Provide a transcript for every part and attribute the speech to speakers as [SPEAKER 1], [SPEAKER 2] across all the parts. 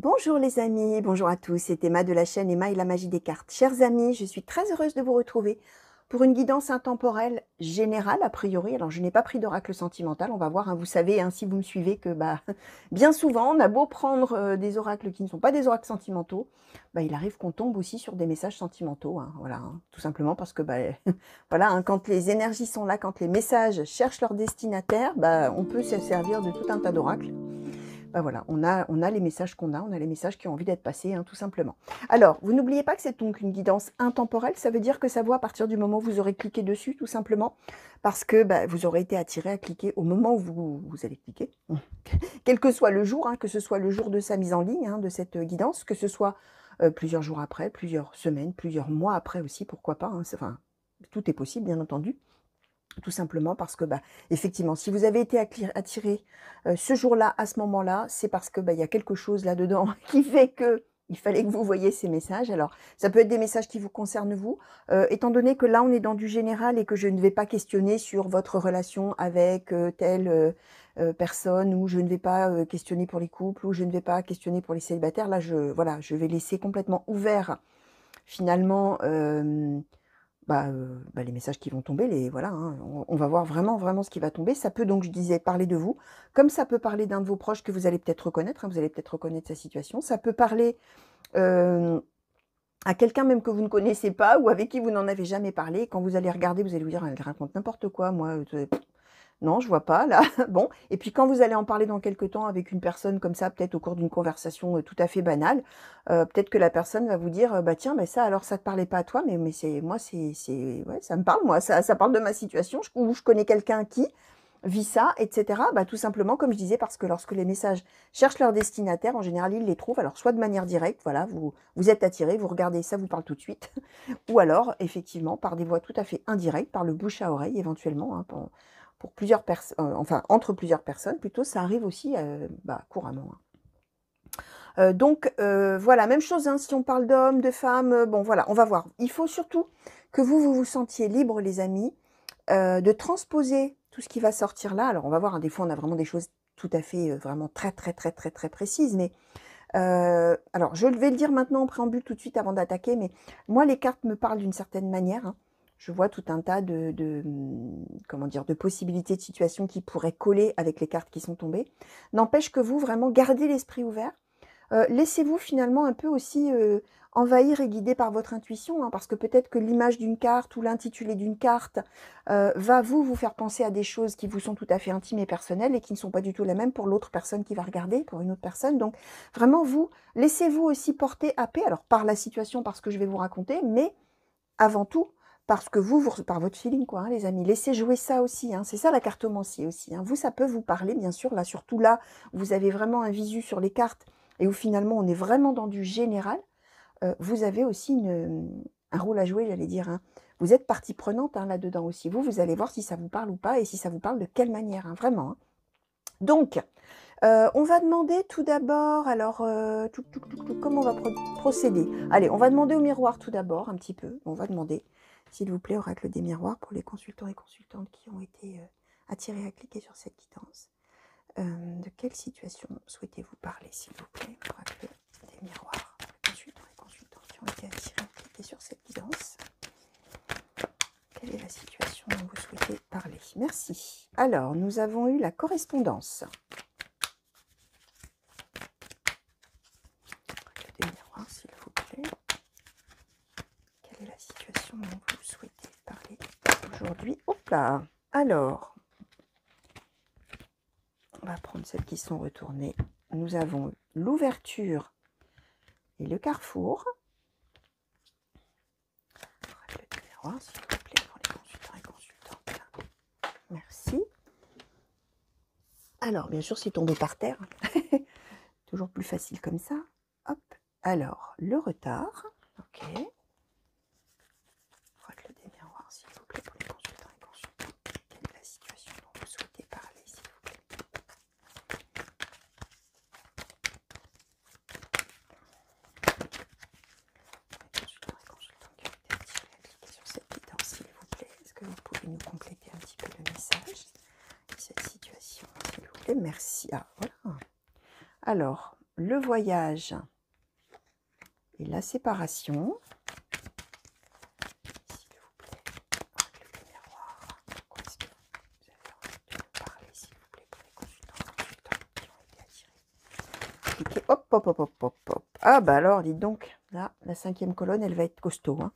[SPEAKER 1] Bonjour les amis, bonjour à tous, c'est Emma de la chaîne Emma et la magie des cartes. Chers amis, je suis très heureuse de vous retrouver pour une guidance intemporelle générale a priori. Alors je n'ai pas pris d'oracle sentimental, on va voir, hein, vous savez, hein, si vous me suivez, que bien souvent on a beau prendre des oracles qui ne sont pas des oracles sentimentaux, il arrive qu'on tombe aussi sur des messages sentimentaux, hein, voilà, hein, tout simplement parce que voilà, hein, quand les énergies sont là, quand les messages cherchent leur destinataire, on peut se servir de tout un tas d'oracles. Voilà, on a les messages qu'on a, on a les messages qui ont envie d'être passés, hein, tout simplement. Alors, vous n'oubliez pas que c'est donc une guidance intemporelle, ça veut dire que ça vaut à partir du moment où vous aurez cliqué dessus, tout simplement, parce que vous aurez été attiré à cliquer au moment où vous allez cliquer, quel que soit le jour, hein, que ce soit le jour de sa mise en ligne, hein, de cette guidance, que ce soit plusieurs jours après, plusieurs semaines, plusieurs mois après aussi, pourquoi pas, hein, enfin, tout est possible, bien entendu. Tout simplement parce que, effectivement, si vous avez été attiré ce jour-là, à ce moment-là, c'est parce que il y a quelque chose là-dedans qui fait que il fallait que vous voyiez ces messages. Alors, ça peut être des messages qui vous concernent vous, étant donné que là, on est dans du général et que je ne vais pas questionner sur votre relation avec telle personne, ou je ne vais pas questionner pour les couples, ou je ne vais pas questionner pour les célibataires. Là, voilà, je vais laisser complètement ouvert, finalement, les messages qui vont tomber, voilà, hein, on va voir vraiment ce qui va tomber. Ça peut donc, je disais, parler de vous, comme ça peut parler d'un de vos proches que vous allez peut-être reconnaître, hein, vous allez peut-être reconnaître sa situation. Ça peut parler à quelqu'un même que vous ne connaissez pas ou avec qui vous n'en avez jamais parlé. Quand vous allez regarder, vous allez vous dire, elle raconte n'importe quoi, moi, non, je vois pas là. Bon, et puis quand vous allez en parler dans quelque temps avec une personne comme ça, peut-être au cours d'une conversation tout à fait banale, peut-être que la personne va vous dire, tiens, ça alors ça te parlait pas à toi, mais c'est moi ouais, ça me parle, moi, ça parle de ma situation, ou je connais quelqu'un qui vit ça, etc. Tout simplement, comme je disais, parce que lorsque les messages cherchent leur destinataire, en général, ils les trouvent, alors soit de manière directe, voilà, vous êtes attiré, vous regardez, ça vous parle tout de suite, ou alors, effectivement, par des voies tout à fait indirectes, par le bouche à oreille, éventuellement, hein, pour plusieurs personnes, enfin entre plusieurs personnes plutôt, ça arrive aussi couramment. Hein. Donc voilà, même chose, hein, si on parle d'hommes, de femmes, bon voilà, on va voir. Il faut surtout que vous sentiez libre, les amis, de transposer tout ce qui va sortir là. Alors on va voir, hein, des fois on a vraiment des choses tout à fait, vraiment très précises, mais alors je vais le dire maintenant en préambule tout de suite avant d'attaquer, mais moi les cartes me parlent d'une certaine manière, hein. Je vois tout un tas comment dire, de possibilités de situations qui pourraient coller avec les cartes qui sont tombées. N'empêche que vous, vraiment, gardez l'esprit ouvert. Laissez-vous finalement un peu aussi envahir et guider par votre intuition, hein, parce que peut-être que l'image d'une carte ou l'intitulé d'une carte va vous faire penser à des choses qui vous sont tout à fait intimes et personnelles et qui ne sont pas du tout les mêmes pour l'autre personne qui va regarder, pour une autre personne. Donc vraiment, laissez-vous aussi porter, happer, alors par la situation, par ce que je vais vous raconter, mais avant tout, parce que par votre feeling, quoi, hein, les amis. Laissez jouer ça aussi, hein. C'est ça la cartomancie aussi, hein. Vous, ça peut vous parler, bien sûr, là, surtout là, vous avez vraiment un visu sur les cartes et où finalement on est vraiment dans du général. Vous avez aussi un rôle à jouer, j'allais dire, hein. Vous êtes partie prenante, hein, là-dedans aussi. Vous allez voir si ça vous parle ou pas et si ça vous parle de quelle manière, hein, vraiment. Hein. Donc, on va demander tout d'abord, alors, comment on va procéder? Allez, on va demander au miroir tout d'abord, un petit peu. On va demander, s'il vous plaît, oracle des miroirs, pour les consultants et consultantes qui ont été attirés à cliquer sur cette guidance. De quelle situation souhaitez-vous parler, s'il vous plaît, oracle des miroirs, pour les consultants et consultantes qui ont été attirés à cliquer sur cette guidance? Quelle est la situation dont vous souhaitez parler? Merci. Alors, nous avons eu la correspondance. Des miroirs, s'il vous plaît. Quelle est la situation dont vous souhaitez parler aujourd'hui? Hop là. Alors, on va prendre celles qui sont retournées. Nous avons l'ouverture et le carrefour. Le miroir, s'il vous plaît, pour les consultants et consultantes. Merci. Alors, bien sûr, c'est tombé par terre. Toujours plus facile comme ça. Hop. Alors, le retard. Ok. Oracle des miroirs, s'il vous plaît, pour les consultants et consultantes. Quelle est la situation dont vous souhaitez parler, s'il vous plaît? Les consultants et consultantes qui ont été attirés à cliquer sur cette guidance, s'il vous plaît. Est-ce que vous pouvez nous compléter un petit peu le message de cette situation, s'il vous plaît? Merci. Ah, voilà. Alors, le voyage et la séparation. S'il vous plaît, avec le miroir, pourquoi est-ce que vous avez envie de parler, s'il vous plaît, pour les consultants qui ont été attirés. Cliquez, hop, hop, hop, hop, hop, hop. Ah bah alors, dites donc, là, la 5e colonne, elle va être costaud. Hein.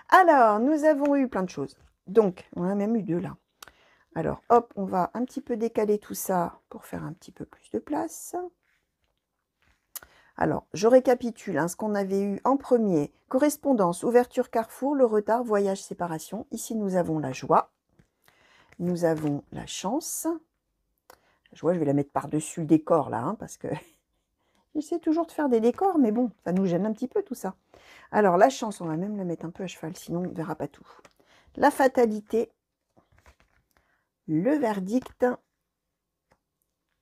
[SPEAKER 1] Alors, nous avons eu plein de choses. Donc, on a même eu 2 là. Alors, hop, on va un petit peu décaler tout ça pour faire un petit peu plus de place. Alors, je récapitule hein, ce qu'on avait eu en premier. Correspondance, ouverture, carrefour, le retard, voyage, séparation. Ici, nous avons la joie. Nous avons la chance. La joie, je vais la mettre par-dessus le décor, là, hein, parce que j'essaie toujours de faire des décors, mais bon, ça nous gêne un petit peu, tout ça. Alors, la chance, on va même la mettre un peu à cheval, sinon on ne verra pas tout. La fatalité, le verdict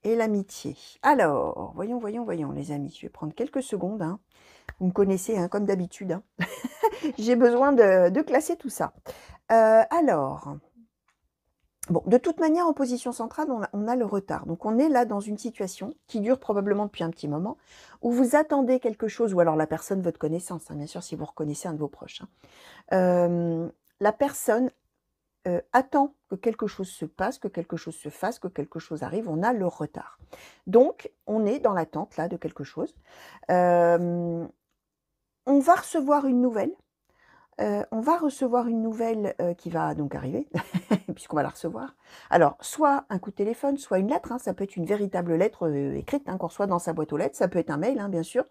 [SPEAKER 1] et l'amitié. Alors, voyons, voyons, voyons, les amis. Je vais prendre quelques secondes. Hein. Vous me connaissez, hein, comme d'habitude. Hein. J'ai besoin de classer tout ça. Alors, bon, de toute manière, en position centrale, on a le retard. Donc, on est là dans une situation qui dure probablement depuis un petit moment, où vous attendez quelque chose, ou alors la personne, votre connaissance, hein, bien sûr, si vous reconnaissez un de vos proches. Hein. La personne attend que quelque chose se passe, que quelque chose se fasse, que quelque chose arrive, on a le retard. Donc, on est dans l'attente là de quelque chose. On va recevoir une nouvelle. Qui va donc arriver, puisqu'on va la recevoir. Alors, soit un coup de téléphone, soit une lettre. Hein, ça peut être une véritable lettre écrite hein, qu'on reçoit dans sa boîte aux lettres. Ça peut être un mail, hein, bien sûr.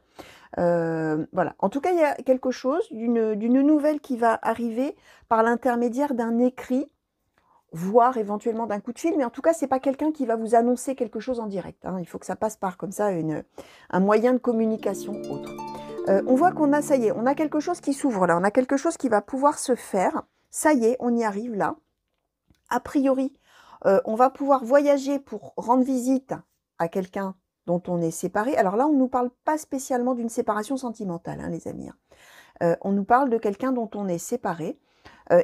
[SPEAKER 1] Voilà. En tout cas, il y a quelque chose d'une nouvelle qui va arriver par l'intermédiaire d'un écrit, voire éventuellement d'un coup de fil, mais en tout cas, c'est pas quelqu'un qui va vous annoncer quelque chose en direct. Hein. Il faut que ça passe par comme ça un moyen de communication autre. On voit qu'on a, ça y est, on a quelque chose qui s'ouvre là, on a quelque chose qui va pouvoir se faire. Ça y est, on y arrive là. A priori, on va pouvoir voyager pour rendre visite à quelqu'un dont on est séparé. Alors là, on ne nous parle pas spécialement d'une séparation sentimentale, hein, les amis. On nous parle de quelqu'un dont on est séparé.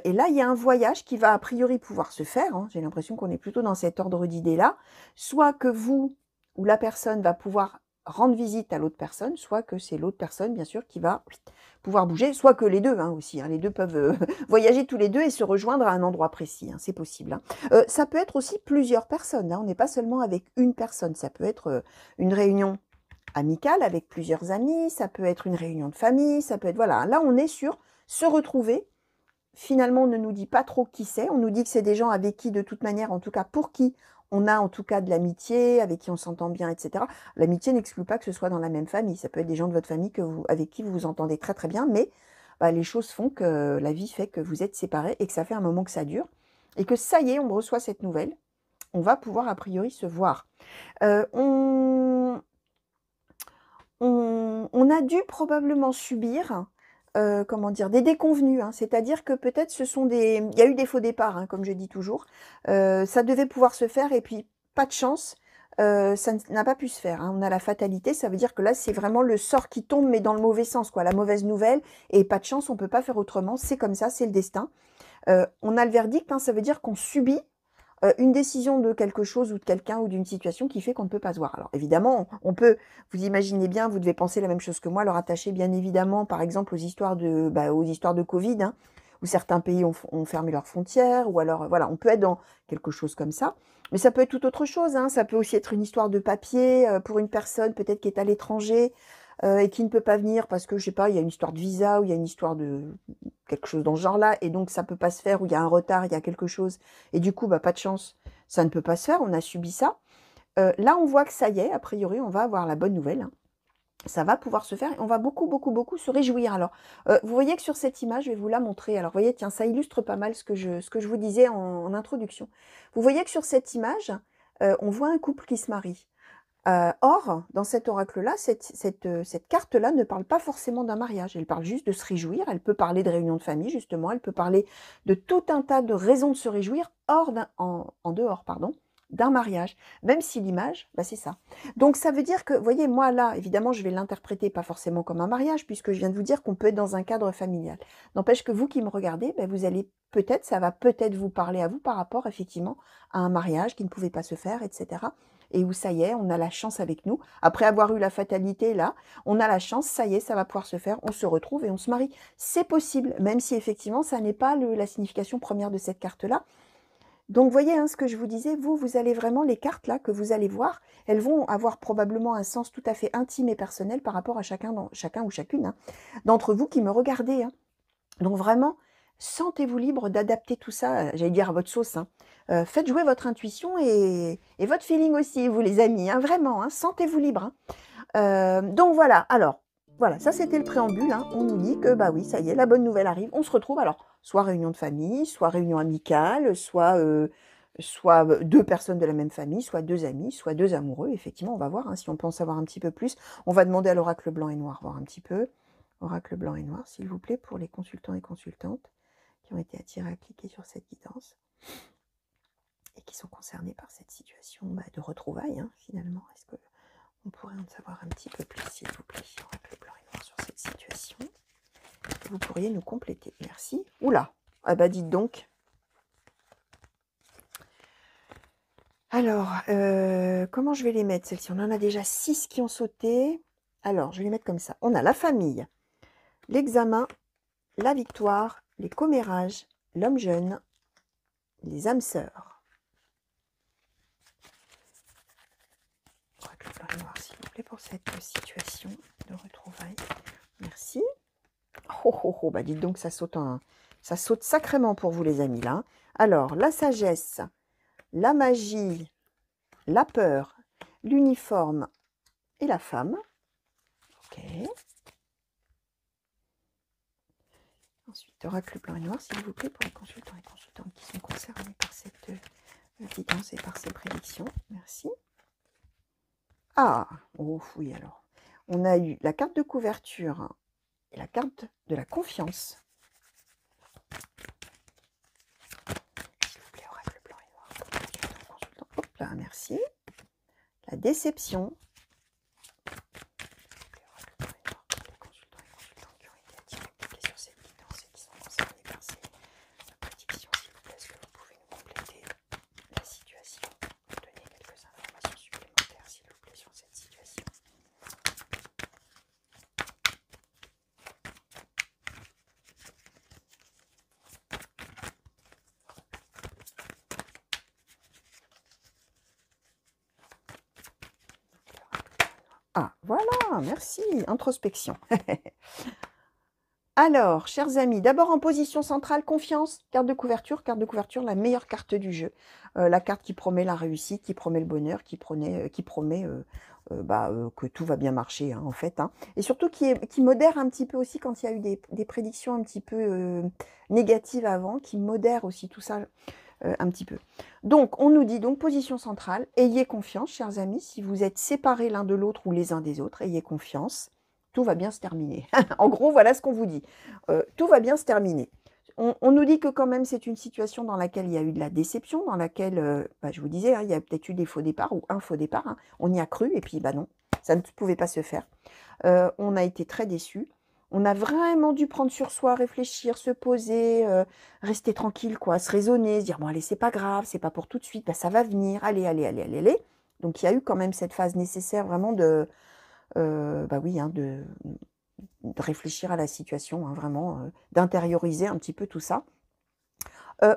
[SPEAKER 1] Et là, il y a un voyage qui va a priori pouvoir se faire. Hein. J'ai l'impression qu'on est plutôt dans cet ordre d'idées-là. Soit que vous ou la personne va pouvoir rendre visite à l'autre personne, soit que c'est l'autre personne, bien sûr, qui va pouvoir bouger, soit que les deux hein, aussi. Hein. Les deux peuvent voyager tous les deux et se rejoindre à un endroit précis. Hein. C'est possible. Hein. Ça peut être aussi plusieurs personnes. Hein. On n'est pas seulement avec une personne. Ça peut être une réunion amicale avec plusieurs amis. Ça peut être une réunion de famille. Ça peut être... Voilà. Là, on est sur se retrouver. Finalement, on ne nous dit pas trop qui c'est. On nous dit que c'est des gens avec qui, de toute manière, en tout cas pour qui on a en tout cas de l'amitié, avec qui on s'entend bien, etc. L'amitié n'exclut pas que ce soit dans la même famille. Ça peut être des gens de votre famille avec qui vous vous entendez très très bien, mais bah, les choses font que la vie fait que vous êtes séparés et que ça fait un moment que ça dure. Et que ça y est, on reçoit cette nouvelle. On va pouvoir a priori se voir. On a dû probablement subir comment dire, des déconvenus. Hein. C'est-à-dire que peut-être il y a eu des faux départs, hein, comme je dis toujours. Ça devait pouvoir se faire et puis pas de chance, ça n'a pas pu se faire. Hein. On a la fatalité, ça veut dire que là, c'est vraiment le sort qui tombe, mais dans le mauvais sens, quoi. La mauvaise nouvelle et pas de chance, on ne peut pas faire autrement. C'est comme ça, c'est le destin. On a le verdict, hein, ça veut dire qu'on subit une décision de quelque chose ou de quelqu'un ou d'une situation qui fait qu'on ne peut pas se voir. Alors évidemment, on peut, vous imaginez bien, vous devez penser la même chose que moi, le rattacher bien évidemment, par exemple, aux histoires de Covid, hein, où certains pays ont fermé leurs frontières, ou alors, voilà, on peut être dans quelque chose comme ça. Mais ça peut être tout autre chose, hein, ça peut aussi être une histoire de papier pour une personne peut-être qui est à l'étranger, et qui ne peut pas venir parce que, je sais pas, il y a une histoire de visa ou il y a une histoire de quelque chose dans ce genre-là, et donc ça peut pas se faire, ou il y a un retard, il y a quelque chose, et du coup, bah, pas de chance, ça ne peut pas se faire, on a subi ça. Là, on voit que ça y est, a priori, on va avoir la bonne nouvelle. Hein. Ça va pouvoir se faire, et on va beaucoup, beaucoup, beaucoup se réjouir. Alors, vous voyez que sur cette image, je vais vous la montrer. Alors, vous voyez, tiens, ça illustre pas mal ce que je vous disais en introduction. Vous voyez que sur cette image, on voit un couple qui se marie. Or, dans cet oracle-là, cette carte-là ne parle pas forcément d'un mariage. Elle parle juste de se réjouir. Elle peut parler de réunion de famille, justement. Elle peut parler de tout un tas de raisons de se réjouir en dehors, pardon, d'un mariage. Même si l'image, bah, c'est ça. Donc, ça veut dire que, vous voyez, moi, là, évidemment, je vais l'interpréter pas forcément comme un mariage, puisque je viens de vous dire qu'on peut être dans un cadre familial. N'empêche que vous qui me regardez, bah, vous allez ça va peut-être vous parler à vous par rapport, effectivement, à un mariage qui ne pouvait pas se faire, etc. et où ça y est, on a la chance avec nous. Après avoir eu la fatalité, là, on a la chance, ça y est, ça va pouvoir se faire, on se retrouve et on se marie. C'est possible, même si effectivement, ça n'est pas la signification première de cette carte-là. Donc, voyez hein, ce que je vous disais, vous allez vraiment, les cartes là que vous allez voir, elles vont avoir probablement un sens tout à fait intime et personnel par rapport à chacun ou chacune hein, d'entre vous qui me regardez. Hein. Donc vraiment, sentez-vous libre d'adapter tout ça, j'allais dire à votre sauce. Hein. Faites jouer votre intuition et votre feeling aussi, vous les amis, hein, vraiment, hein, sentez-vous libre. Hein. Donc voilà, alors, voilà, ça c'était le préambule. Hein. On nous dit que, bah oui, ça y est, la bonne nouvelle arrive. On se retrouve, alors, soit réunion de famille, soit réunion amicale, soit deux personnes de la même famille, soit deux amis, soit deux amoureux. Effectivement, on va voir hein, si on peut en savoir un petit peu plus. On va demander à l'oracle blanc et noir, voir un petit peu. Oracle blanc et noir, s'il vous plaît, pour les consultants et consultantes qui ont été attirés à cliquer sur cette guidance et qui sont concernés par cette situation de retrouvailles, hein, finalement. Est-ce qu'on pourrait en savoir un petit peu plus, s'il vous plaît, oracle blanc et noir sur cette situation? Vous pourriez nous compléter, merci. Oula, ah bah dites donc. Alors, comment je vais les mettre, celles-ci? On en a déjà 6 qui ont sauté. Alors, je vais les mettre comme ça. On a la famille, l'examen, la victoire, les commérages, l'homme jeune, les âmes sœurs. Oracle blanc et noir, s'il vous plaît, pour cette situation de retrouvailles. Merci. Oh, oh, oh, bah dites donc, ça saute sacrément pour vous, les amis, là. Alors, la sagesse, la magie, la peur, l'uniforme et la femme. Ok. Ensuite, oracle blanc et noir, s'il vous plaît, pour les consultants et consultantes qui sont concernés par cette guidance et par ces prédictions. Merci. Ah, oh oui, alors. On a eu la carte de couverture et la carte de la confiance. S'il vous plaît, oracle blanc et noir, pour les consultants et consultants. Hop là, merci. La déception. Ah, voilà, merci, introspection. Alors, chers amis, d'abord en position centrale, confiance, carte de couverture, la meilleure carte du jeu. La carte qui promet la réussite, qui promet le bonheur, qui promet que tout va bien marcher, hein, en fait. Hein. Et surtout qui modère un petit peu aussi quand il y a eu des prédictions un petit peu négatives avant, qui modère aussi tout ça un petit peu. Donc, on nous dit, donc, position centrale, ayez confiance, chers amis, si vous êtes séparés l'un de l'autre ou les uns des autres, ayez confiance, tout va bien se terminer. En gros, voilà ce qu'on vous dit. Tout va bien se terminer. On nous dit que quand même, c'est une situation dans laquelle il y a eu de la déception, dans laquelle, je vous disais, hein, il y a peut-être eu des faux départs ou un faux départ. Hein. On y a cru et puis, non, ça ne pouvait pas se faire. On a été très déçus. On a vraiment dû prendre sur soi, réfléchir, se poser, rester tranquille, quoi, se raisonner, se dire, bon, allez, c'est pas grave, c'est pas pour tout de suite, ça va venir, allez, allez, allez, allez, allez. Donc, il y a eu quand même cette phase nécessaire vraiment de réfléchir à la situation, hein, vraiment, d'intérioriser un petit peu tout ça.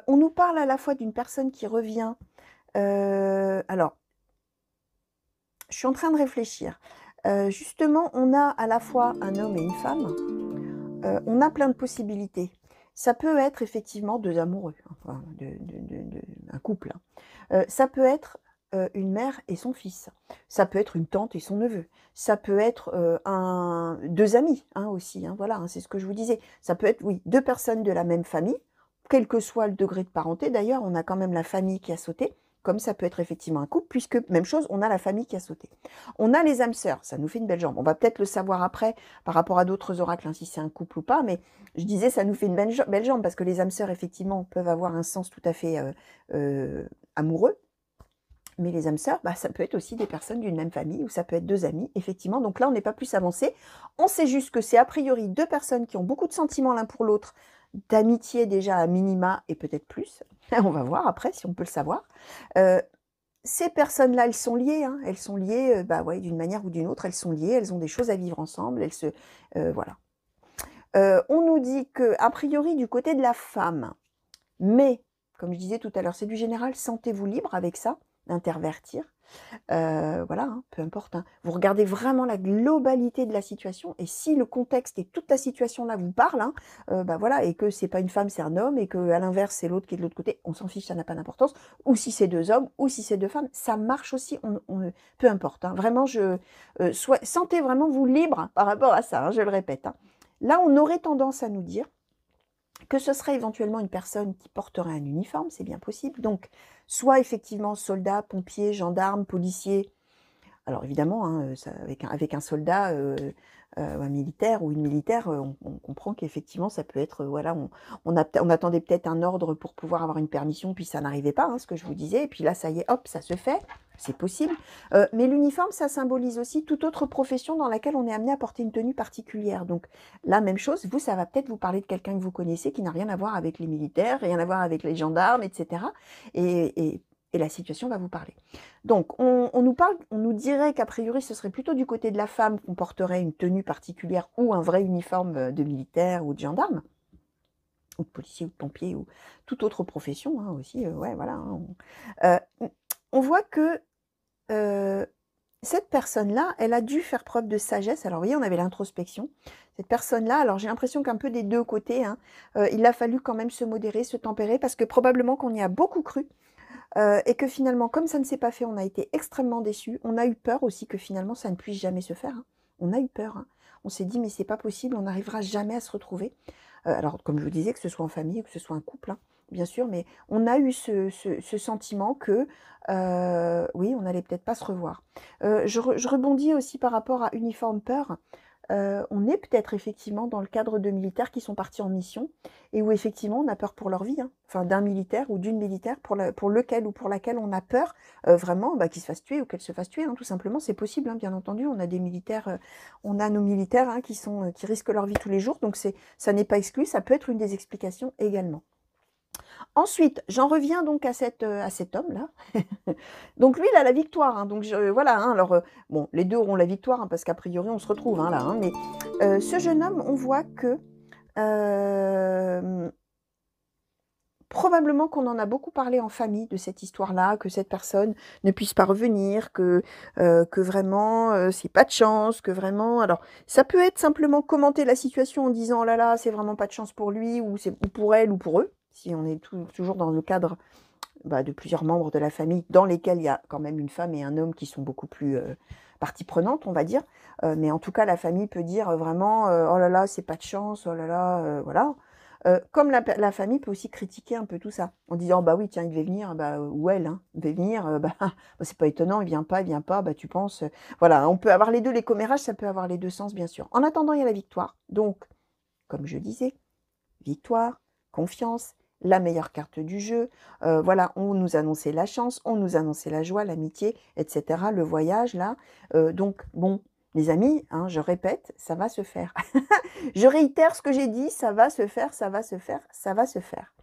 [SPEAKER 1] On nous parle à la fois d'une personne qui revient. Alors, je suis en train de réfléchir. Justement, on a à la fois un homme et une femme. On a plein de possibilités. Ça peut être effectivement deux amoureux, enfin, un couple. Hein. Ça peut être une mère et son fils. Ça peut être une tante et son neveu. Ça peut être deux amis hein, aussi. Hein, voilà, hein, c'est ce que je vous disais. Ça peut être, oui, deux personnes de la même famille, quel que soit le degré de parenté. D'ailleurs, on a quand même la famille qui a sauté. Comme ça peut être effectivement un couple, puisque, même chose, on a la famille qui a sauté. On a les âmes sœurs, ça nous fait une belle jambe. On va peut-être le savoir après, par rapport à d'autres oracles, hein, si c'est un couple ou pas, mais je disais, ça nous fait une belle jambe, parce que les âmes sœurs, effectivement, peuvent avoir un sens tout à fait amoureux. Mais les âmes sœurs, ça peut être aussi des personnes d'une même famille, ou ça peut être deux amis, effectivement. Donc là, on n'est pas plus avancé. On sait juste que c'est a priori deux personnes qui ont beaucoup de sentiments l'un pour l'autre, d'amitié déjà à minima, et peut-être plus. On va voir après si on peut le savoir. ces personnes-là, elles sont liées, hein, elles sont liées, bah ouais, d'une manière ou d'une autre, elles sont liées, elles ont des choses à vivre ensemble, elles se, voilà. On nous dit que, a priori, du côté de la femme, mais, comme je disais tout à l'heure, c'est du général, sentez-vous libre avec ça, d'intervertir. Voilà, hein, peu importe, hein. Vous regardez vraiment la globalité de la situation et si le contexte et toute la situation là vous parle, hein, bah voilà, et que c'est pas une femme, c'est un homme et qu'à l'inverse, c'est l'autre qui est de l'autre côté, on s'en fiche, ça n'a pas d'importance. Ou si c'est 2 hommes, ou si c'est 2 femmes, ça marche aussi, peu importe, hein. Vraiment, sentez vraiment vous libre par rapport à ça, hein, je le répète, hein. Là, on aurait tendance à nous dire que ce serait éventuellement une personne qui porterait un uniforme, c'est bien possible. Donc, soit effectivement soldat, pompier, gendarme, policier. Alors évidemment, hein, ça, avec un soldat, un militaire ou une militaire, on comprend qu'effectivement ça peut être, voilà, on attendait peut-être un ordre pour pouvoir avoir une permission, puis ça n'arrivait pas, hein, ce que je vous disais, et puis là ça y est, hop, ça se fait, c'est possible. Mais l'uniforme, ça symbolise aussi toute autre profession dans laquelle on est amené à porter une tenue particulière. Donc la même chose, vous, ça va peut-être vous parler de quelqu'un que vous connaissez qui n'a rien à voir avec les militaires, rien à voir avec les gendarmes, etc. Et la situation va vous parler. Donc, on nous dirait qu'a priori, ce serait plutôt du côté de la femme qu'on porterait une tenue particulière ou un vrai uniforme de militaire ou de gendarme, ou de policier ou de pompier, ou toute autre profession, hein, aussi, ouais, voilà, hein. On voit que cette personne-là, elle a dû faire preuve de sagesse. Alors, vous voyez, on avait l'introspection. Cette personne-là, alors j'ai l'impression qu'un peu des deux côtés, hein, il a fallu quand même se modérer, se tempérer, parce que probablement qu'on y a beaucoup cru. Et que finalement, comme ça ne s'est pas fait, on a été extrêmement déçus. On a eu peur aussi que finalement ça ne puisse jamais se faire, hein. On a eu peur, hein. On s'est dit mais c'est pas possible, on n'arrivera jamais à se retrouver. Alors comme je vous disais, que ce soit en famille ou que ce soit un couple, hein, bien sûr, mais on a eu ce sentiment que oui, on n'allait peut-être pas se revoir. Je rebondis aussi par rapport à Uniforme Peur. On est peut-être effectivement dans le cadre de militaires qui sont partis en mission et où effectivement on a peur pour leur vie, hein. Enfin d'un militaire ou d'une militaire pour lequel ou pour laquelle on a peur vraiment bah, qu'il se fasse tuer ou qu'elle se fasse tuer, hein, tout simplement, c'est possible, hein, bien entendu. On a des militaires, on a nos militaires, hein, qui risquent leur vie tous les jours, donc ça n'est pas exclu, ça peut être une des explications également. Ensuite, j'en reviens donc à cet homme-là. Donc lui, il a la victoire, hein, donc voilà, hein, alors bon, les deux auront la victoire, hein, parce qu'a priori, on se retrouve, hein, là, hein, mais ce jeune homme, on voit que probablement qu'on en a beaucoup parlé en famille de cette histoire-là, que cette personne ne puisse pas revenir, que vraiment, c'est pas de chance, que vraiment... Alors, ça peut être simplement commenter la situation en disant « Oh là là, c'est vraiment pas de chance pour lui, ou pour elle, ou pour eux », si on est toujours dans le cadre bah, de plusieurs membres de la famille, dans lesquels il y a quand même une femme et un homme qui sont beaucoup plus partie prenante, on va dire. Mais en tout cas, la famille peut dire vraiment « Oh là là, c'est pas de chance, oh là là, voilà ». Comme la famille peut aussi critiquer un peu tout ça, en disant bah oui tiens il devait venir, bah, ou elle hein, devait venir, bah, c'est pas étonnant, il vient pas, bah tu penses, voilà, on peut avoir les deux, les commérages ça peut avoir les deux sens bien sûr. En attendant il y a la victoire, donc comme je disais, victoire, confiance, la meilleure carte du jeu, voilà, on nous annonçait la chance, on nous annonçait la joie, l'amitié, etc., le voyage là, donc bon, les amis, hein, je répète, ça va se faire. Je réitère ce que j'ai dit, ça va se faire, ça va se faire, ça va se faire.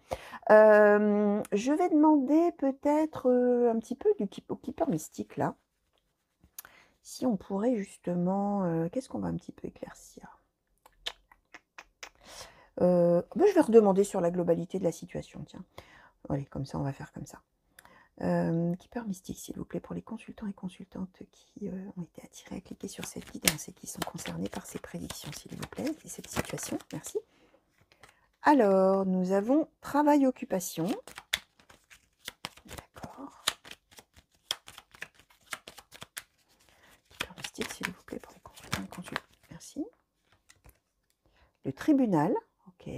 [SPEAKER 1] Je vais demander peut-être un petit peu au keeper mystique là. Si on pourrait justement, qu'est-ce qu'on va un petit peu éclaircir? Je vais redemander sur la globalité de la situation, tiens. Allez, comme ça, on va faire comme ça. Keeper mystique, s'il vous plaît, pour les consultants et consultantes qui ont été attirés à cliquer sur cette guidance et qui sont concernés par ces prédictions, s'il vous plaît, et cette situation. Merci. Alors, nous avons travail-occupation. D'accord. Keeper mystique, s'il vous plaît, pour les consultants et consultantes. Merci. Le tribunal, ok.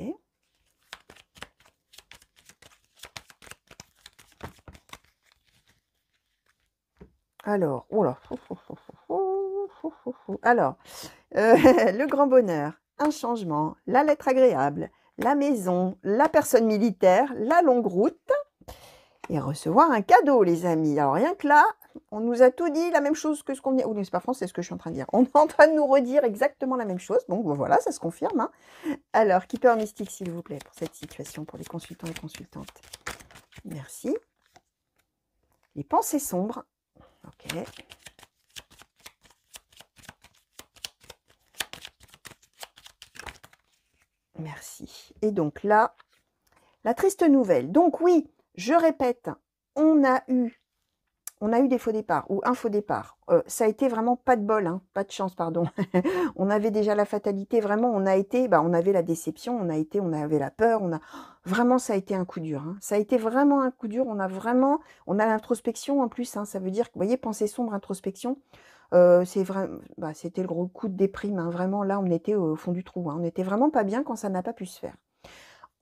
[SPEAKER 1] Alors, oh là, alors, le grand bonheur, un changement, la lettre agréable, la maison, la personne militaire, la longue route et recevoir un cadeau, les amis. Alors, rien que là, on nous a tout dit, la même chose que ce qu'on dit. Oh, c'est pas français ce que je suis en train de dire. On est en train de nous redire exactement la même chose. Donc, voilà, ça se confirme, hein. Alors, Keeper mystique, s'il vous plaît, pour cette situation, pour les consultants et consultantes. Merci. Les pensées sombres. Ok. Merci. Et donc là, la triste nouvelle. Donc oui, je répète, on a eu des faux départs ou un faux départ. Ça a été vraiment pas de bol, hein, pas de chance, pardon. On avait déjà la fatalité, vraiment, on a été, on avait la déception, on avait la peur, vraiment, ça a été un coup dur. Hein. Ça a été vraiment un coup dur. On a l'introspection en plus. Hein, ça veut dire que, vous voyez, pensée sombre, introspection, c'est vrai, c'était le gros coup de déprime. Hein, vraiment, là, on était au fond du trou. Hein, on n'était vraiment pas bien quand ça n'a pas pu se faire.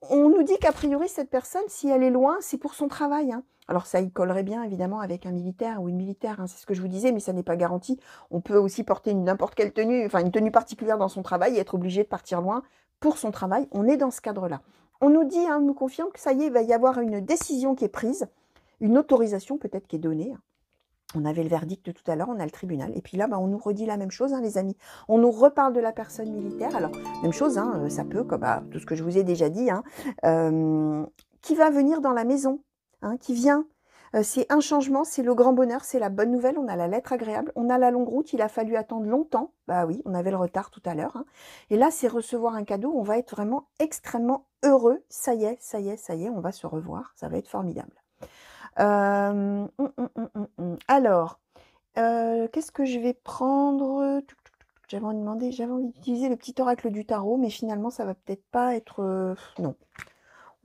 [SPEAKER 1] On nous dit qu'a priori, cette personne, si elle est loin, c'est pour son travail. Hein. Alors, ça y collerait bien, évidemment, avec un militaire ou une militaire. Hein, c'est ce que je vous disais, mais ça n'est pas garanti. On peut aussi porter n'importe quelle tenue, enfin une tenue particulière dans son travail et être obligé de partir loin pour son travail. On est dans ce cadre-là. On nous dit, on nous confirme que ça y est, il va y avoir une décision qui est prise, une autorisation peut-être qui est donnée. On avait le verdict tout à l'heure, on a le tribunal. Et puis là, on nous redit la même chose, hein, les amis. On nous reparle de la personne militaire. Alors, même chose, hein, ça peut, comme tout ce que je vous ai déjà dit, hein, qui va venir dans la maison, hein, qui vient. C'est un changement, c'est le grand bonheur, c'est la bonne nouvelle. On a la lettre agréable, on a la longue route. Il a fallu attendre longtemps. Bah oui, on avait le retard tout à l'heure. Hein. Et là, c'est recevoir un cadeau. On va être vraiment extrêmement heureux. Ça y est, ça y est, ça y est, on va se revoir. Ça va être formidable. Alors, qu'est-ce que je vais prendre? J'avais envie d'utiliser le petit oracle du tarot, mais finalement, ça va peut-être pas être... non.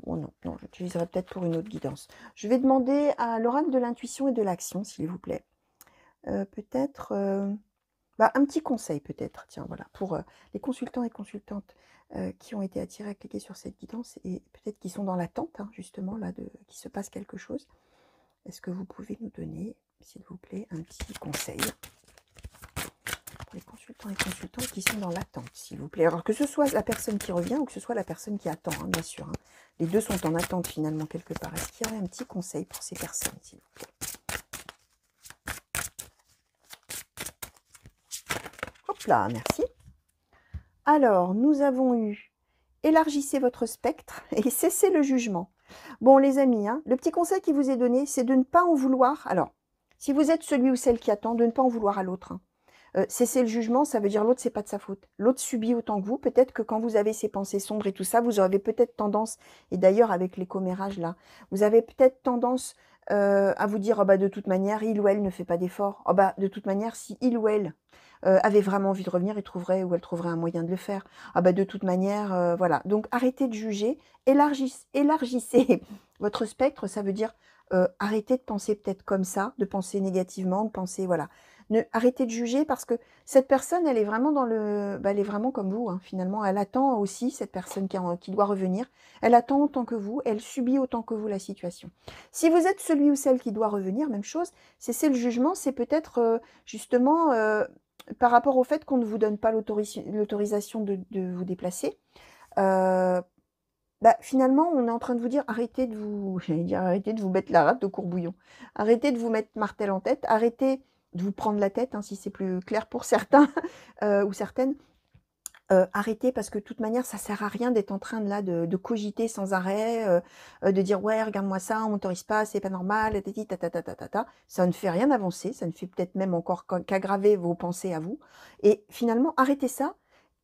[SPEAKER 1] Oh non, non, j'utiliserai peut-être pour une autre guidance. Je vais demander à l'oracle de l'intuition et de l'action, s'il vous plaît. Peut-être... un petit conseil, peut-être. Tiens, voilà, pour les consultants et consultantes qui ont été attirés à cliquer sur cette guidance et peut-être qui sont dans l'attente, hein, justement, là, qu'il se passe quelque chose. Est-ce que vous pouvez nous donner, s'il vous plaît, un petit conseil pour les consultants et consultantes qui sont dans l'attente, s'il vous plaît. Alors que ce soit la personne qui revient ou que ce soit la personne qui attend, hein, bien sûr. Hein. Les deux sont en attente finalement quelque part. Est-ce qu'il y aurait un petit conseil pour ces personnes, s'il vous plaît? Hop là, merci. Alors, nous avons eu élargissez votre spectre et cessez le jugement. Bon, les amis, hein, le petit conseil qui vous est donné, c'est de ne pas en vouloir. Alors, si vous êtes celui ou celle qui attend, de ne pas en vouloir à l'autre. Hein. Cesser le jugement, ça veut dire l'autre, c'est pas de sa faute. L'autre subit autant que vous. Peut-être que quand vous avez ces pensées sombres et tout ça, vous avez peut-être tendance, et d'ailleurs avec les commérages là, vous avez peut-être tendance à vous dire, oh de toute manière, il ou elle ne fait pas d'effort. Oh de toute manière, si il ou elle avait vraiment envie de revenir, il trouverait ou elle trouverait un moyen de le faire. De toute manière, voilà. Donc arrêtez de juger, élargissez votre spectre, ça veut dire arrêtez de penser peut-être comme ça, de penser négativement, de penser, voilà. Arrêtez de juger parce que cette personne, elle est vraiment dans le... elle est vraiment comme vous, hein, finalement. Elle attend aussi, cette personne qui doit revenir. Elle attend autant que vous, elle subit autant que vous la situation. Si vous êtes celui ou celle qui doit revenir, même chose, cesser le jugement, c'est peut-être justement par rapport au fait qu'on ne vous donne pas l'autorisation de vous déplacer. Finalement, on est en train de vous dire, arrêtez de vous, arrêtez de vous mettre la rate de courbouillon. Arrêtez de vous mettre martel en tête. Arrêtez de vous prendre la tête, hein, si c'est plus clair pour certains ou certaines. Arrêtez parce que de toute manière, ça sert à rien d'être en train de cogiter sans arrêt, de dire ouais, regarde-moi ça, on m'autorise pas, c'est pas normal, ça ne fait rien avancer, ça ne fait peut-être même encore qu'aggraver vos pensées à vous. Et finalement, arrêtez ça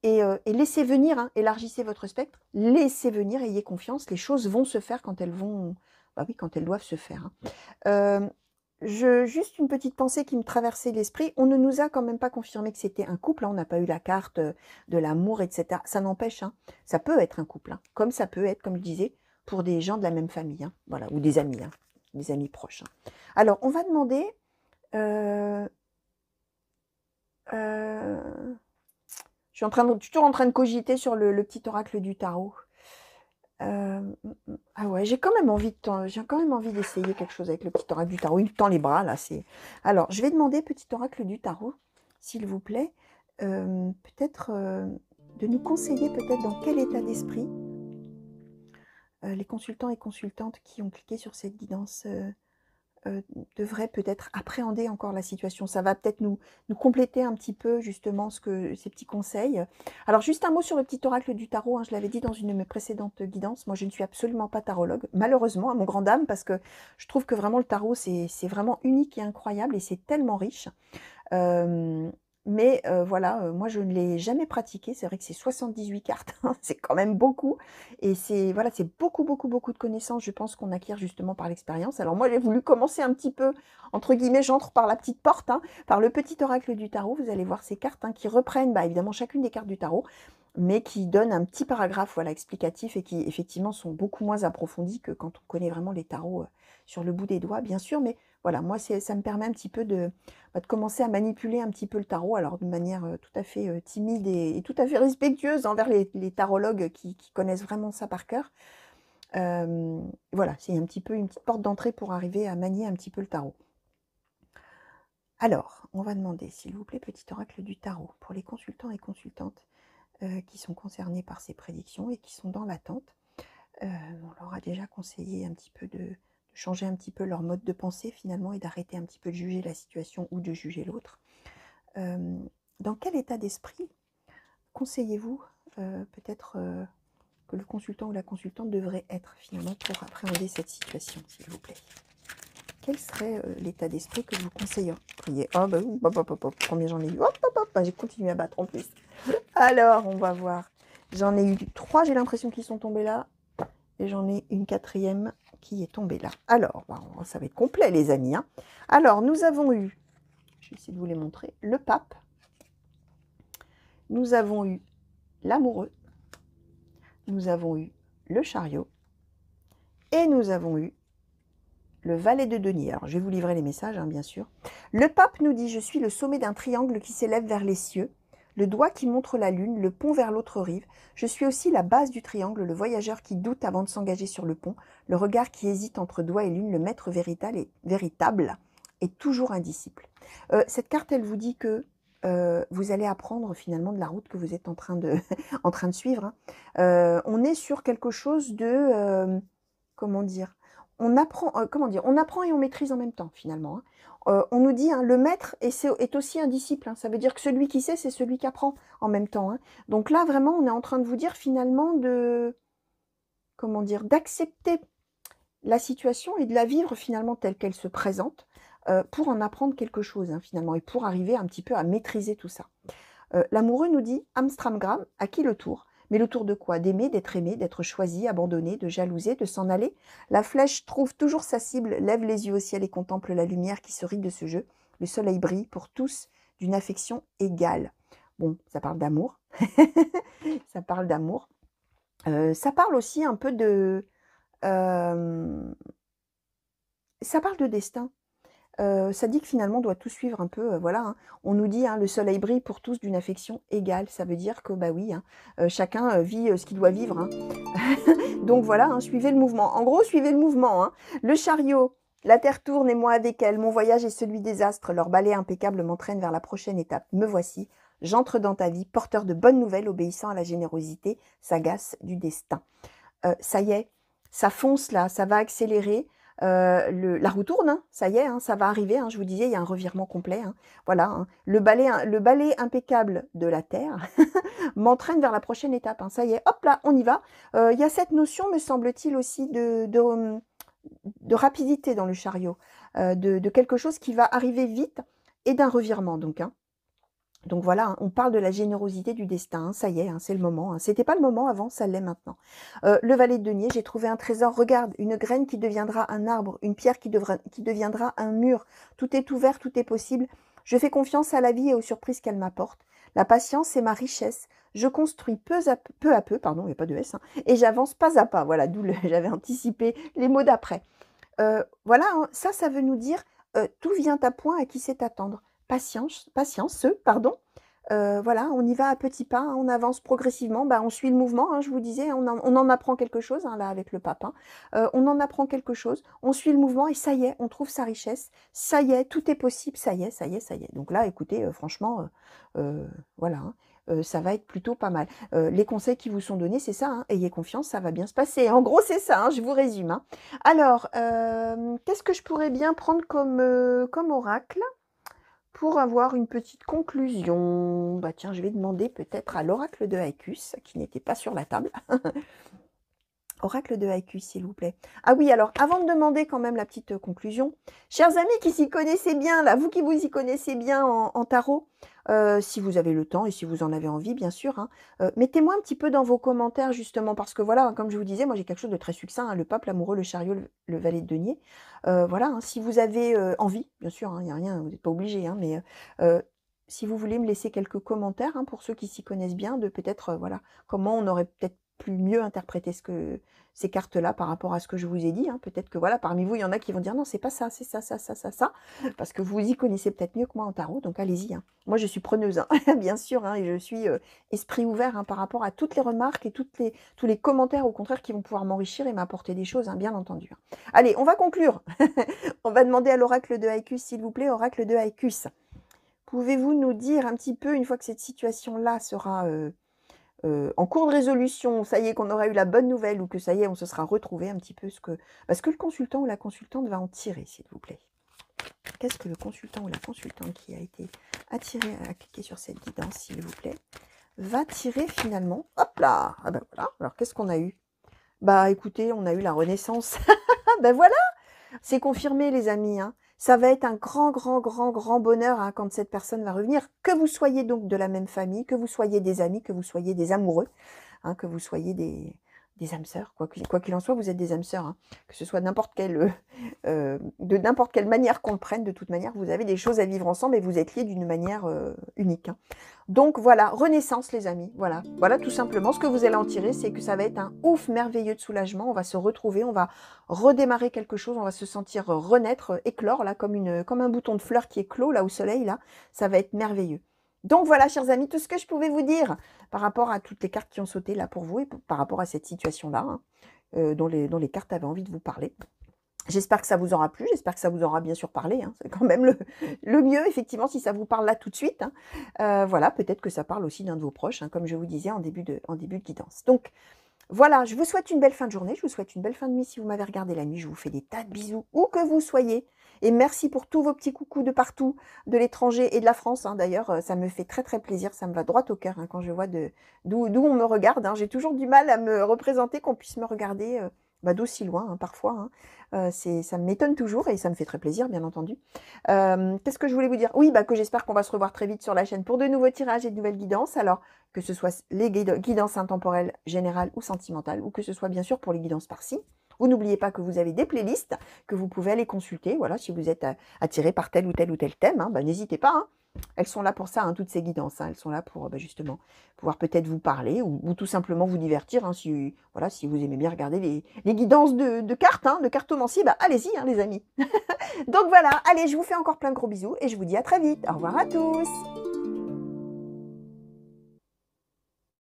[SPEAKER 1] et laissez venir, hein, élargissez votre spectre, laissez venir, ayez confiance, les choses vont se faire quand elles vont, oui, quand elles doivent se faire. Hein. Juste une petite pensée qui me traversait l'esprit. On ne nous a quand même pas confirmé que c'était un couple. Hein. On n'a pas eu la carte de l'amour, etc. Ça n'empêche. Hein. Ça peut être un couple. Hein. Comme ça peut être, comme je disais, pour des gens de la même famille. Hein. Voilà, ou des amis. Hein. Des amis proches. Hein. Alors, on va demander... je suis toujours en train de cogiter sur le petit oracle du tarot. Ah ouais, j'ai quand même envie d'essayer quelque chose avec le petit oracle du tarot. Il me tend les bras là. Alors, je vais demander, petit oracle du tarot, s'il vous plaît, peut-être de nous conseiller peut-être dans quel état d'esprit les consultants et consultantes qui ont cliqué sur cette guidance devrait peut-être appréhender encore la situation. Ça va peut-être nous compléter un petit peu justement ces petits conseils. Alors juste un mot sur le petit oracle du tarot, hein, je l'avais dit dans une de mes précédentes guidances, moi je ne suis absolument pas tarologue, malheureusement à mon grand dam, parce que je trouve que vraiment le tarot c'est vraiment unique et incroyable et c'est tellement riche. Mais voilà, moi je ne l'ai jamais pratiqué. C'est vrai que c'est 78 cartes, hein, c'est quand même beaucoup. Et c'est voilà, c'est beaucoup, beaucoup, beaucoup de connaissances, je pense, qu'on acquiert justement par l'expérience. Alors moi, j'ai voulu commencer un petit peu, entre guillemets, j'entre par la petite porte, hein, par le petit oracle du tarot. Vous allez voir ces cartes hein, qui reprennent, bah, évidemment, chacune des cartes du tarot, mais qui donnent un petit paragraphe voilà, explicatif et qui, effectivement, sont beaucoup moins approfondis que quand on connaît vraiment les tarots sur le bout des doigts, bien sûr. Mais voilà, moi, ça me permet un petit peu de commencer à manipuler un petit peu le tarot, alors de manière tout à fait timide et tout à fait respectueuse envers les tarologues qui connaissent vraiment ça par cœur. Voilà, c'est un petit peu une petite porte d'entrée pour arriver à manier un petit peu le tarot. Alors, on va demander, s'il vous plaît, petit oracle du tarot, pour les consultants et consultantes qui sont concernés par ces prédictions et qui sont dans l'attente. On leur a déjà conseillé un petit peu de changer un petit peu leur mode de pensée finalement et d'arrêter un petit peu de juger la situation ou de juger l'autre. Dans quel état d'esprit conseillez-vous peut-être que le consultant ou la consultante devrait être finalement pour appréhender cette situation, s'il vous plaît? Quel serait l'état d'esprit que vous conseilleriez? Ah bah oui, hop, hop, hop, hop. Combien j'en ai eu? Hop, hop, hop, bah, j'ai continué à battre en plus. Alors, on va voir. J'en ai eu 3, j'ai l'impression qu'ils sont tombés là. Et j'en ai une 4e qui est tombée là. Alors, bah, ça va être complet, les amis. Hein. Alors, nous avons eu, je vais essayer de vous les montrer, le pape. Nous avons eu l'amoureux. Nous avons eu le chariot. Et nous avons eu le valet de denier. Alors, je vais vous livrer les messages, hein, bien sûr. Le pape nous dit « Je suis le sommet d'un triangle qui s'élève vers les cieux. Le doigt qui montre la lune, le pont vers l'autre rive. Je suis aussi la base du triangle, le voyageur qui doute avant de s'engager sur le pont, le regard qui hésite entre doigt et lune, le maître véritable est toujours un disciple. » Cette carte, elle vous dit que vous allez apprendre finalement de la route que vous êtes en train de, en train de suivre. Hein. On est sur quelque chose de... comment dire, on apprend, on apprend et on maîtrise en même temps finalement. Hein. On nous dit, hein, le maître est aussi un disciple. Hein. Ça veut dire que celui qui sait, c'est celui qui apprend en même temps. Hein. Donc là, vraiment, on est en train de vous dire finalement comment dire, d'accepter la situation et de la vivre finalement telle qu'elle se présente pour en apprendre quelque chose hein, finalement et pour arriver un petit peu à maîtriser tout ça. L'amoureux nous dit, Amstramgram, à qui le tour? Mais le tour de quoi? D'aimer, d'être choisi, abandonné, de jalouser, de s'en aller? La flèche trouve toujours sa cible, lève les yeux au ciel et contemple la lumière qui se rit de ce jeu. Le soleil brille pour tous d'une affection égale. Bon, ça parle d'amour. Ça parle d'amour. Ça parle aussi un peu de... ça parle de destin. Ça dit que finalement on doit tout suivre un peu, voilà. Hein. On nous dit, hein, le soleil brille pour tous d'une affection égale. Ça veut dire que, bah oui, hein, chacun vit ce qu'il doit vivre. Hein. Donc voilà, hein, suivez le mouvement. En gros, suivez le mouvement. Hein. Le chariot, la terre tourne et moi avec elle. Mon voyage est celui des astres. Leur balai impeccable m'entraîne vers la prochaine étape. Me voici. J'entre dans ta vie, porteur de bonnes nouvelles, obéissant à la générosité sagace du destin. Ça y est, ça fonce là, ça va accélérer. La roue tourne, hein, ça y est, hein, ça va arriver. Hein, je vous disais, il y a un revirement complet. Hein, voilà, hein, le balai impeccable de la Terre m'entraîne vers la prochaine étape. Hein, ça y est, hop là, on y va. Il y a cette notion, me semble-t-il, aussi de rapidité dans le chariot, de quelque chose qui va arriver vite et d'un revirement. Donc voilà, hein, on parle de la générosité du destin, hein, ça y est, hein, c'est le moment. Hein. C'était pas le moment avant, ça l'est maintenant. Le valet de denier, j'ai trouvé un trésor, regarde, une graine qui deviendra un arbre, une pierre qui deviendra un mur. Tout est ouvert, tout est possible. Je fais confiance à la vie et aux surprises qu'elle m'apporte. La patience est ma richesse. Je construis peu à peu, pardon, il n'y a pas de S, hein, et j'avance pas à pas. Voilà, d'où j'avais anticipé les mots d'après. Voilà, hein, ça veut nous dire tout vient à point à qui sait attendre. Patience, pardon. Voilà, on y va à petits pas, hein, on avance progressivement, bah, on suit le mouvement, hein, je vous disais, on en apprend quelque chose, hein, là, avec le pape. Hein. On en apprend quelque chose, on suit le mouvement et ça y est, on trouve sa richesse, ça y est, tout est possible, ça y est, ça y est, ça y est. Donc là, écoutez, franchement, voilà. Hein. ça va être plutôt pas mal. Les conseils qui vous sont donnés, c'est ça, hein, ayez confiance, ça va bien se passer. En gros, c'est ça, hein, je vous résume. Hein. Alors, qu'est-ce que je pourrais bien prendre comme oracle pour avoir une petite conclusion? Bah tiens, je vais demander peut-être à l'oracle de Haïkus, qui n'était pas sur la table. Oracle de Haïkus, s'il vous plaît. Ah oui, alors, avant de demander quand même la petite conclusion, chers amis qui s'y connaissez bien, là, vous qui vous y connaissez bien en tarot, si vous avez le temps et si vous en avez envie, bien sûr, hein, mettez-moi un petit peu dans vos commentaires, justement, parce que voilà, comme je vous disais, moi j'ai quelque chose de très succinct, hein, le pape, l'amoureux, le chariot, le valet de denier. Voilà, hein, si vous avez envie, bien sûr, il n'y a rien, vous n'êtes pas obligé, hein, mais si vous voulez me laisser quelques commentaires, hein, pour ceux qui s'y connaissent bien, de peut-être, voilà, comment on aurait peut-être plus mieux interpréter ces cartes-là par rapport à ce que je vous ai dit. Hein. Peut-être que voilà, parmi vous, il y en a qui vont dire non, c'est pas ça, c'est ça, ça, ça, ça, ça, parce que vous y connaissez peut-être mieux que moi en tarot, donc allez-y. Hein. Moi, je suis preneuse, hein, bien sûr, hein, et je suis esprit ouvert hein, par rapport à toutes les remarques et tous les commentaires, au contraire, qui vont pouvoir m'enrichir et m'apporter des choses, hein, bien entendu. Hein. Allez, on va conclure. On va demander à l'oracle de Haïkus, s'il vous plaît, oracle de Haïkus. Pouvez-vous nous dire un petit peu, une fois que cette situation-là sera en cours de résolution, ça y est qu'on aura eu la bonne nouvelle ou que ça y est, on se sera retrouvé un petit peu ce que le consultant ou la consultante va en tirer, s'il vous plaît. Qu'est-ce que le consultant ou la consultante qui a été attiré à cliquer sur cette guidance, s'il vous plaît, va tirer finalement? Hop là! Ah ben voilà, alors qu'est-ce qu'on a eu? Bah écoutez, on a eu la renaissance. Ben voilà! C'est confirmé les amis, hein. Ça va être un grand, grand, grand, grand bonheur hein, quand cette personne va revenir, que vous soyez donc de la même famille, que vous soyez des amis, que vous soyez des amoureux, hein, que vous soyez des âmes sœurs, quoi qu'il en soit, vous êtes des âmes sœurs, hein. Que ce soit de n'importe quelle manière qu'on le prenne, de toute manière, vous avez des choses à vivre ensemble et vous êtes liés d'une manière unique. Hein. Donc voilà, renaissance les amis, voilà tout simplement. Ce que vous allez en tirer, c'est que ça va être un ouf merveilleux de soulagement, on va se retrouver, on va redémarrer quelque chose, on va se sentir renaître, éclore, là, comme un bouton de fleur qui éclot, là, au soleil, là, ça va être merveilleux. Donc voilà, chers amis, tout ce que je pouvais vous dire par rapport à toutes les cartes qui ont sauté là pour vous et par rapport à cette situation-là, hein, dont les cartes avaient envie de vous parler. J'espère que ça vous aura plu, j'espère que ça vous aura bien sûr parlé. Hein. C'est quand même le mieux, effectivement, si ça vous parle là tout de suite. Hein. Voilà, peut-être que ça parle aussi d'un de vos proches, hein, comme je vous disais en début de guidance. Donc, voilà, je vous souhaite une belle fin de journée, je vous souhaite une belle fin de nuit si vous m'avez regardé la nuit. Je vous fais des tas de bisous, où que vous soyez. Et merci pour tous vos petits coucous de partout, de l'étranger et de la France. Hein. D'ailleurs, ça me fait très très plaisir, ça me va droit au cœur hein, quand je vois d'où on me regarde. Hein. J'ai toujours du mal à me représenter qu'on puisse me regarder d'aussi loin, hein, parfois. Hein. Ça m'étonne toujours et ça me fait très plaisir, bien entendu. Qu'est-ce que je voulais vous dire? Oui, que j'espère qu'on va se revoir très vite sur la chaîne pour de nouveaux tirages et de nouvelles guidances. Alors, que ce soit les guidances intemporelles, générales ou sentimentales, ou que ce soit bien sûr pour les guidances par-ci. Vous n'oubliez pas que vous avez des playlists que vous pouvez aller consulter. Voilà, si vous êtes attiré par tel ou tel thème, hein, n'hésitez pas. Hein. Elles sont là pour ça, hein, toutes ces guidances. Hein. Elles sont là pour justement pouvoir peut-être vous parler ou tout simplement vous divertir. Hein, si vous aimez bien regarder les guidances de cartes, hein, de cartomancie, allez-y hein, les amis. Donc voilà, allez, je vous fais encore plein de gros bisous et je vous dis à très vite. Au revoir à tous.